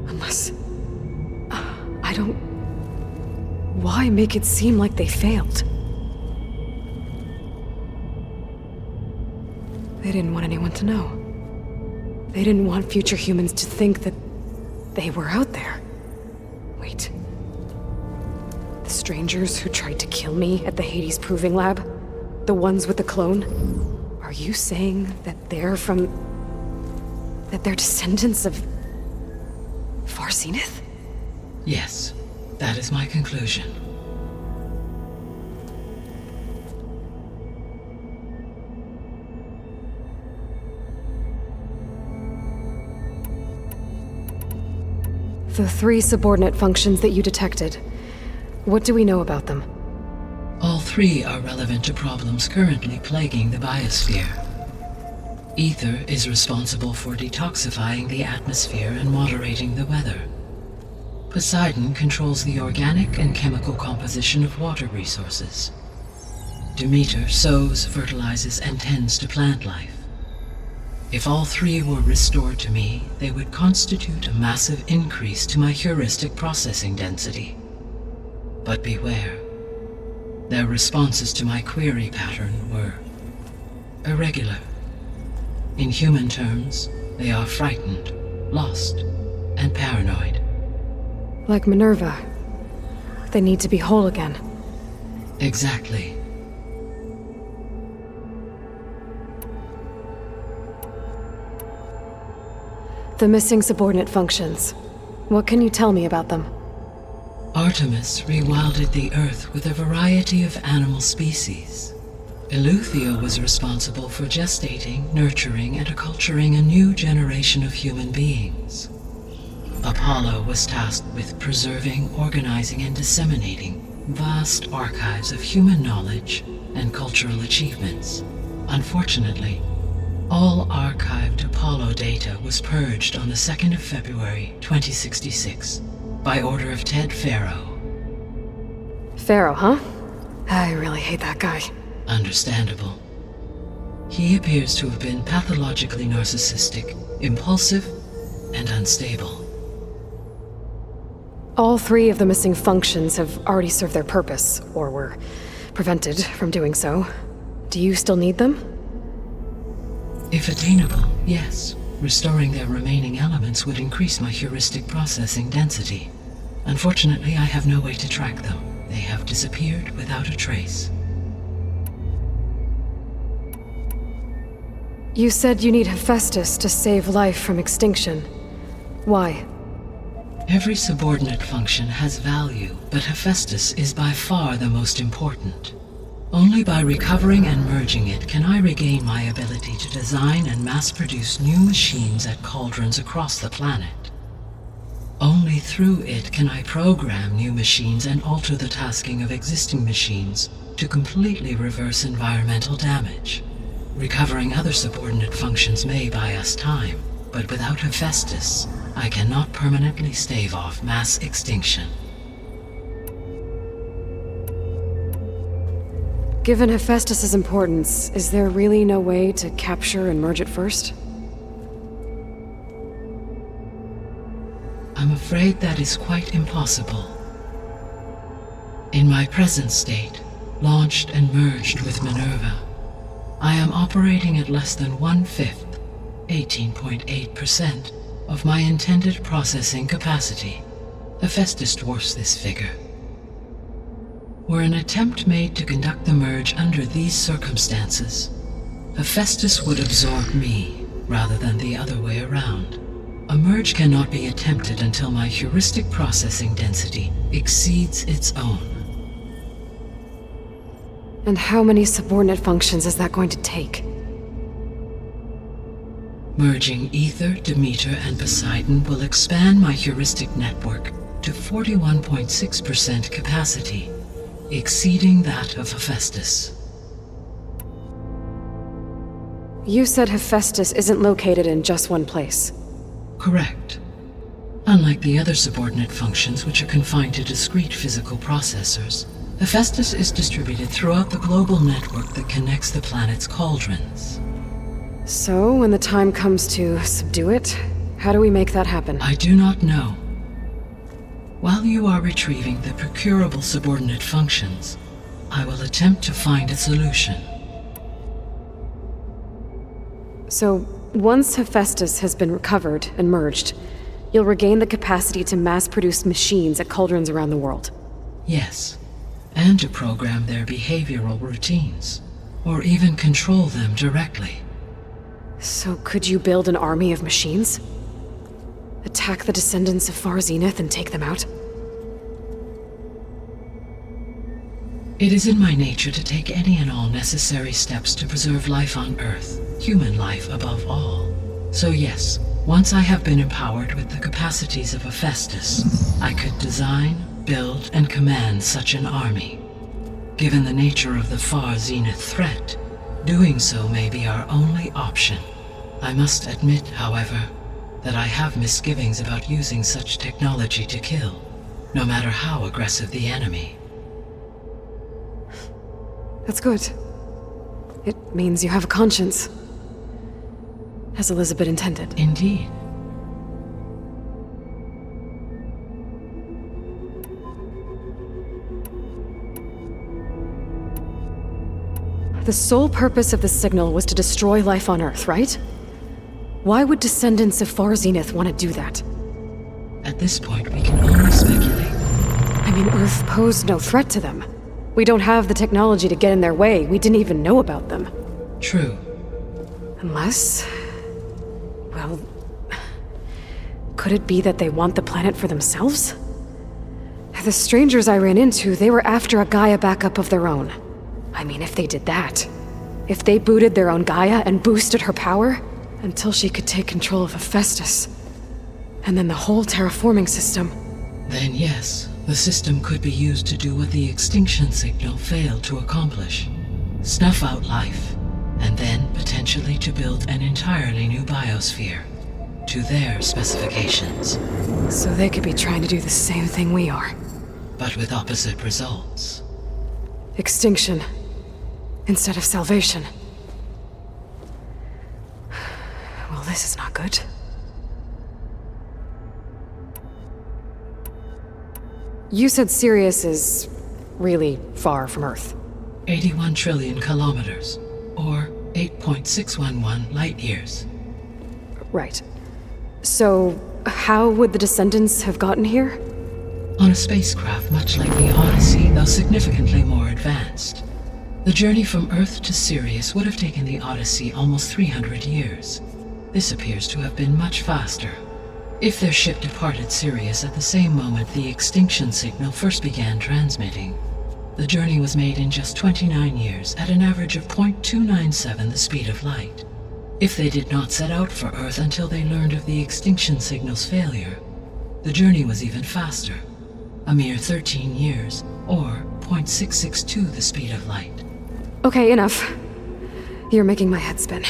Unless... I don't... Why make it seem like they failed? They didn't want anyone to know. They didn't want future humans to think that they were out there. Wait. The strangers who tried to kill me at the Hades Proving Lab? The ones with the clone? Are you saying that they're from... that they're descendants of... Far Zenith? Yes, that is my conclusion. The 3 subordinate functions that you detected. What do we know about them? All three are relevant to problems currently plaguing the biosphere. Ether is responsible for detoxifying the atmosphere and moderating the weather. Poseidon controls the organic and chemical composition of water resources. Demeter sows, fertilizes, and tends to plant life. If all three were restored to me, they would constitute a massive increase to my heuristic processing density. But beware. Their responses to my query pattern were irregular. In human terms, they are frightened, lost, and paranoid. Like Minerva. They need to be whole again. Exactly. The missing subordinate functions. What can you tell me about them? Artemis rewilded the Earth with a variety of animal species. Eleuthia was responsible for gestating, nurturing, and acculturating a new generation of human beings. Apollo was tasked with preserving, organizing, and disseminating vast archives of human knowledge and cultural achievements. Unfortunately, all archived Apollo data was purged on the 2nd of February, 2066, by order of Ted Faro. Faro, huh? I really hate that guy. Understandable. He appears to have been pathologically narcissistic, impulsive, and unstable. All three of the missing functions have already served their purpose, or were prevented from doing so. Do you still need them? If attainable, yes. Restoring their remaining elements would increase my heuristic processing density. Unfortunately, I have no way to track them. They have disappeared without a trace. You said you need Hephaestus to save life from extinction. Why? Every subordinate function has value, but Hephaestus is by far the most important. Only by recovering and merging it can I regain my ability to design and mass-produce new machines at cauldrons across the planet. Only through it can I program new machines and alter the tasking of existing machines to completely reverse environmental damage. Recovering other subordinate functions may buy us time, but without Hephaestus, I cannot permanently stave off mass extinction. Given Hephaestus's importance, is there really no way to capture and merge it first? I'm afraid that is quite impossible. In my present state, launched and merged with Minerva, I am operating at less than 1/5, 18.8%, of my intended processing capacity. Hephaestus dwarfs this figure. Were an attempt made to conduct the merge under these circumstances, Hephaestus would absorb me, rather than the other way around. A merge cannot be attempted until my heuristic processing density exceeds its own. And how many subordinate functions is that going to take? Merging Ether, Demeter, and Poseidon will expand my heuristic network to 41.6% capacity, exceeding that of Hephaestus. You said Hephaestus isn't located in just one place. Correct. Unlike the other subordinate functions, which are confined to discrete physical processors, Hephaestus is distributed throughout the global network that connects the planet's cauldrons. So, when the time comes to subdue it, how do we make that happen? I do not know. While you are retrieving the procurable subordinate functions, I will attempt to find a solution. So, once Hephaestus has been recovered and merged, you'll regain the capacity to mass-produce machines at cauldrons around the world. Yes, and to program their behavioral routines, or even control them directly. So could you build an army of machines? Attack the descendants of Far Zenith and take them out? It is in my nature to take any and all necessary steps to preserve life on Earth, human life above all. So yes, once I have been empowered with the capacities of Hephaestus, I could design, build, and command such an army. Given the nature of the far zenith threat, doing so may be our only option. I must admit, however, that I have misgivings about using such technology to kill, no matter how aggressive the enemy. That's good. It means you have a conscience. As Elizabeth intended. Indeed. The sole purpose of the signal was to destroy life on Earth, right? Why would descendants of Far Zenith want to do that? At this point, we can only speculate. I mean, Earth posed no threat to them. We don't have the technology to get in their way. We didn't even know about them. True. Unless... well... could it be that they want the planet for themselves? The strangers I ran into, they were after a Gaia backup of their own. I mean, if they did that... if they booted their own Gaia and boosted her power... until she could take control of Hephaestus. And then the whole terraforming system. Then yes, the system could be used to do what the extinction signal failed to accomplish. Snuff out life, and then potentially to build an entirely new biosphere. To their specifications. So they could be trying to do the same thing we are. But with opposite results. Extinction. Instead of salvation. Well, this is not good. You said Sirius is really far from Earth. 81 trillion kilometers, or 8.611 light years. Right. So, how would the descendants have gotten here? On a spacecraft much like the Odyssey, though significantly more advanced. The journey from Earth to Sirius would have taken the Odyssey almost 300 years. This appears to have been much faster. If their ship departed Sirius at the same moment the extinction signal first began transmitting, the journey was made in just 29 years at an average of 0.297 the speed of light. If they did not set out for Earth until they learned of the extinction signal's failure, the journey was even faster, a mere 13 years, or 0.662 the speed of light. Okay, enough. You're making my head spin.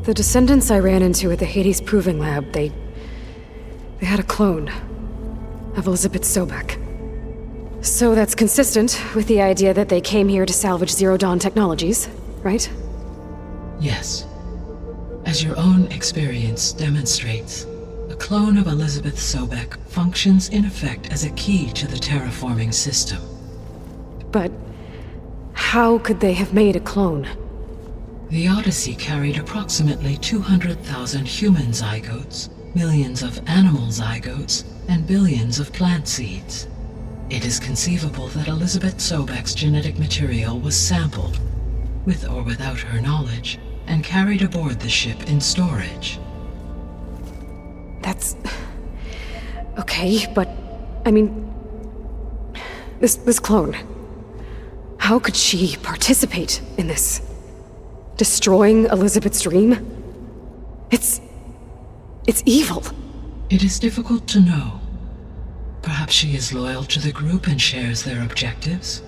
The descendants I ran into at the Hades Proving Lab, they had a clone of Elizabeth Sobek. So that's consistent with the idea that they came here to salvage Zero Dawn technologies, right? Yes. As your own experience demonstrates, a clone of Elizabeth Sobek functions in effect as a key to the terraforming system. But how could they have made a clone? The Odyssey carried approximately 200,000 human zygotes, millions of animal zygotes, and billions of plant seeds. It is conceivable that Elizabeth Sobek's genetic material was sampled, with or without her knowledge, and carried aboard the ship in storage. That's... okay, but... I mean... This clone... how could she participate in this? Destroying Elizabeth's dream? It's evil. It is difficult to know. Perhaps she is loyal to the group and shares their objectives.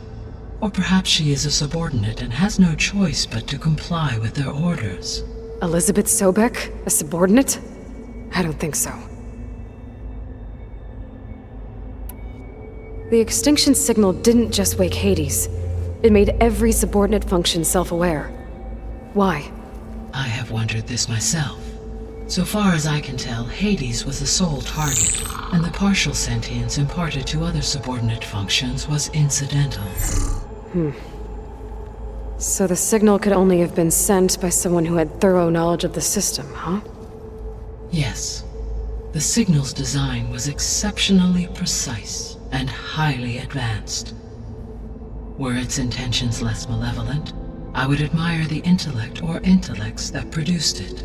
Or perhaps she is a subordinate and has no choice but to comply with their orders. Elizabeth Sobek? A subordinate? I don't think so. The extinction signal didn't just wake Hades. It made every subordinate function self-aware. Why? I have wondered this myself. So far as I can tell, Hades was the sole target, and the partial sentience imparted to other subordinate functions was incidental. So the signal could only have been sent by someone who had thorough knowledge of the system, huh? Yes. The signal's design was exceptionally precise and highly advanced. Were its intentions less malevolent, I would admire the intellect or intellects that produced it.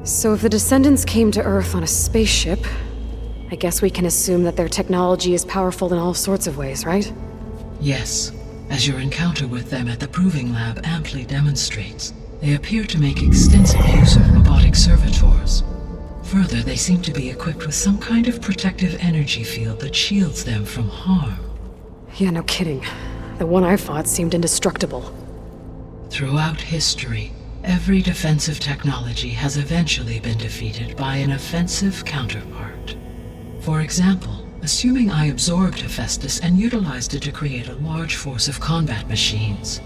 So if the descendants came to Earth on a spaceship, I guess we can assume that their technology is powerful in all sorts of ways, right? Yes. As your encounter with them at the Proving Lab amply demonstrates, they appear to make extensive use of robotic servitors. Further, they seem to be equipped with some kind of protective energy field that shields them from harm. Yeah, no kidding. The one I fought seemed indestructible. Throughout history, every defensive technology has eventually been defeated by an offensive counterpart. For example, assuming I absorbed Hephaestus and utilized it to create a large force of combat machines.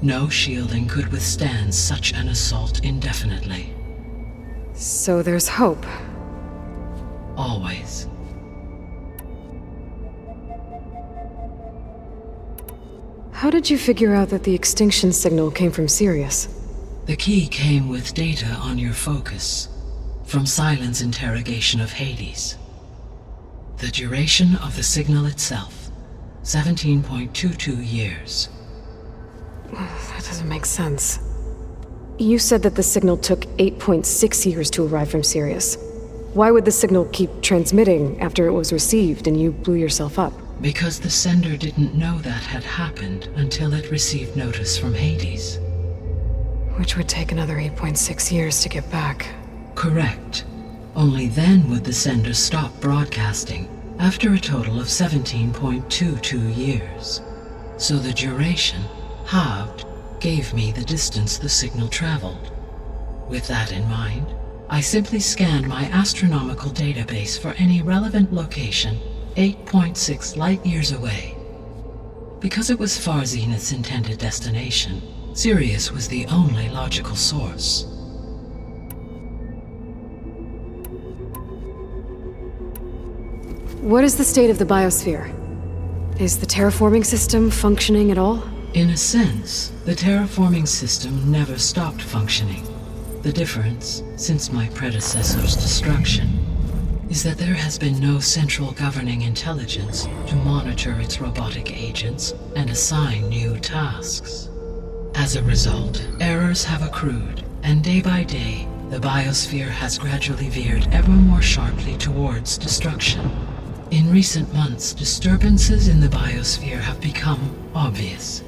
No shielding could withstand such an assault indefinitely. So there's hope. Always. How did you figure out that the extinction signal came from Sirius? The key came with data on your focus, from Silent's interrogation of Hades. The duration of the signal itself, 17.22 years. That doesn't make sense. You said that the signal took 8.6 years to arrive from Sirius. Why would the signal keep transmitting after it was received and you blew yourself up? Because the sender didn't know that had happened until it received notice from Hades. Which would take another 8.6 years to get back. Correct. Only then would the sender stop broadcasting, after a total of 17.22 years. So the duration, halved, gave me the distance the signal traveled. With that in mind, I simply scanned my astronomical database for any relevant location 8.6 light-years away. Because it was far Zenith's intended destination, Sirius was the only logical source. What is the state of the biosphere? Is the terraforming system functioning at all? In a sense, the terraforming system never stopped functioning. The difference, since my predecessor's destruction, is that there has been no central governing intelligence to monitor its robotic agents and assign new tasks. As a result, errors have accrued, and day by day, the biosphere has gradually veered ever more sharply towards destruction. In recent months, disturbances in the biosphere have become obvious.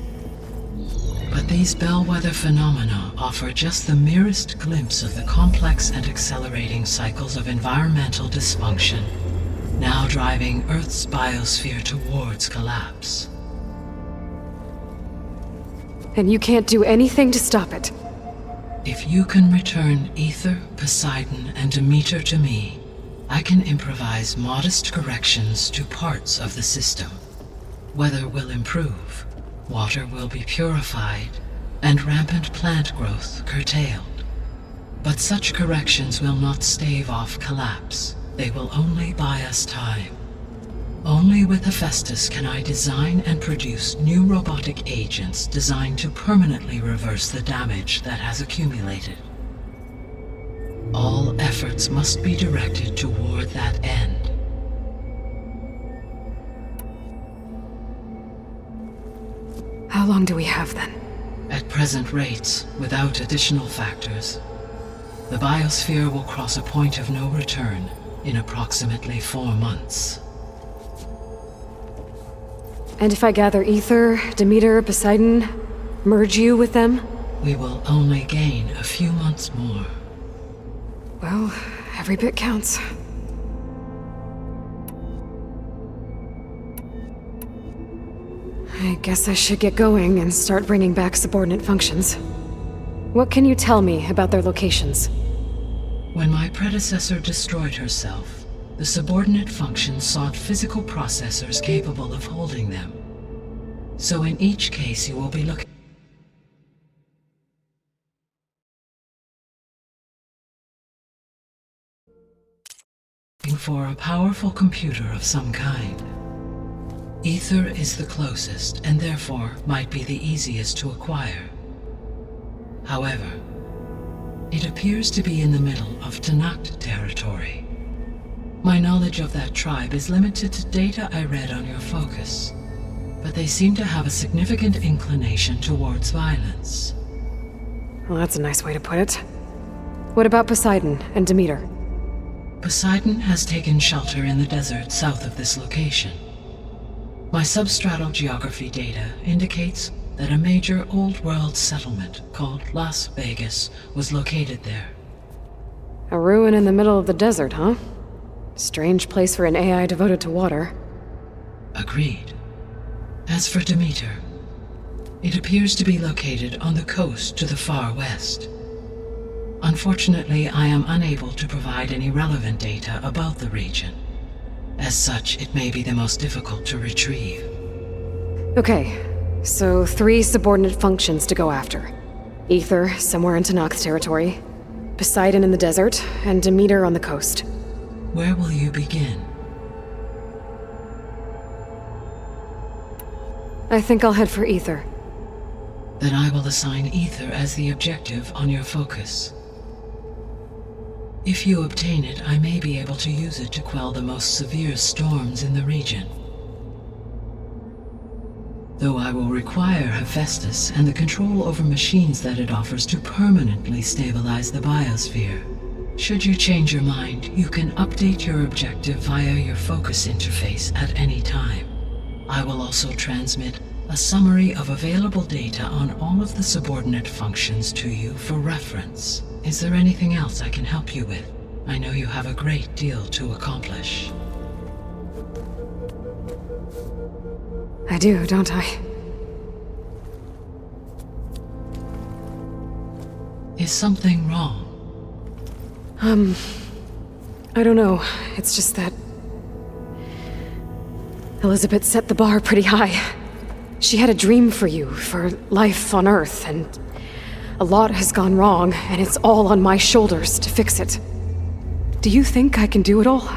But these bellwether phenomena offer just the merest glimpse of the complex and accelerating cycles of environmental dysfunction, now driving Earth's biosphere towards collapse. And you can't do anything to stop it? If you can return Aether, Poseidon, and Demeter to me, I can improvise modest corrections to parts of the system. Weather will improve. Water will be purified, and rampant plant growth curtailed. But such corrections will not stave off collapse. They will only buy us time. Only with Hephaestus can I design and produce new robotic agents designed to permanently reverse the damage that has accumulated. All efforts must be directed toward that end. How long do we have then? At present rates, without additional factors, the biosphere will cross a point of no return in approximately 4 months. And if I gather Aether, Demeter, Poseidon, merge you with them? We will only gain a few months more. Well, every bit counts. I guess I should get going and start bringing back subordinate functions. What can you tell me about their locations? When my predecessor destroyed herself, the subordinate functions sought physical processors capable of holding them. So in each case you will be looking for a powerful computer of some kind. Aether is the closest, and therefore might be the easiest to acquire. However, it appears to be in the middle of Tenakt territory. My knowledge of that tribe is limited to data I read on your focus, but they seem to have a significant inclination towards violence. Well, that's a nice way to put it. What about Poseidon and Demeter? Poseidon has taken shelter in the desert south of this location. My substratal geography data indicates that a major old-world settlement called Las Vegas was located there. A ruin in the middle of the desert, huh? Strange place for an AI devoted to water. Agreed. As for Demeter, it appears to be located on the coast to the far west. Unfortunately, I am unable to provide any relevant data about the region. As such, it may be the most difficult to retrieve. Okay, so 3 subordinate functions to go after. Aether, somewhere in Tenakth territory, Poseidon in the desert, and Demeter on the coast. Where will you begin? I think I'll head for Aether. Then I will assign Aether as the objective on your focus. If you obtain it, I may be able to use it to quell the most severe storms in the region. Though I will require Hephaestus and the control over machines that it offers to permanently stabilize the biosphere. Should you change your mind, you can update your objective via your focus interface at any time. I will also transmit a summary of available data on all of the subordinate functions to you for reference. Is there anything else I can help you with? I know you have a great deal to accomplish. I do, don't I? Is something wrong? I don't know. It's just that Elizabeth set the bar pretty high. She had a dream for you, for life on Earth, and a lot has gone wrong, and it's all on my shoulders to fix it. Do you think I can do it all?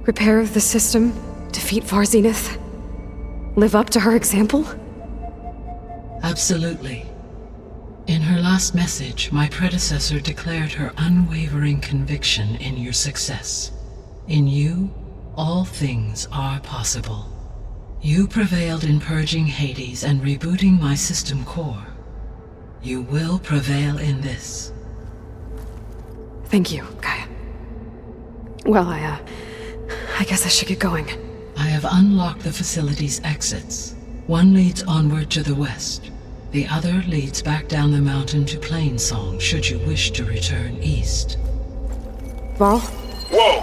Repair the system, defeat Varzenith, live up to her example? Absolutely. In her last message, my predecessor declared her unwavering conviction in your success. In you, all things are possible. You prevailed in purging Hades and rebooting my system core. You will prevail in this. Thank you, Gaia. Well, I guess I should get going. I have unlocked the facility's exits. One leads onward to the west. The other leads back down the mountain to Plainsong, should you wish to return east. Varl? Whoa!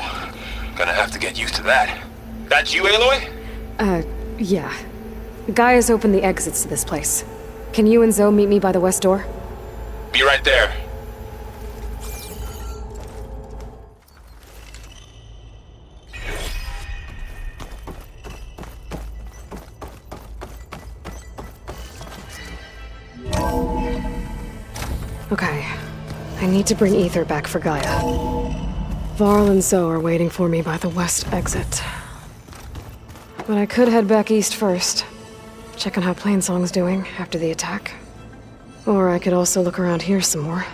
Gonna have to get used to that. That's you, Aloy? Yeah. Gaia's opened the exits to this place. Can you and Zoe meet me by the west door? Be right there. Okay. I need to bring Aether back for Gaia. Varl and Zoe are waiting for me by the west exit. But I could head back east first. Check on how Plainsong's doing after the attack. Or I could also look around here some more.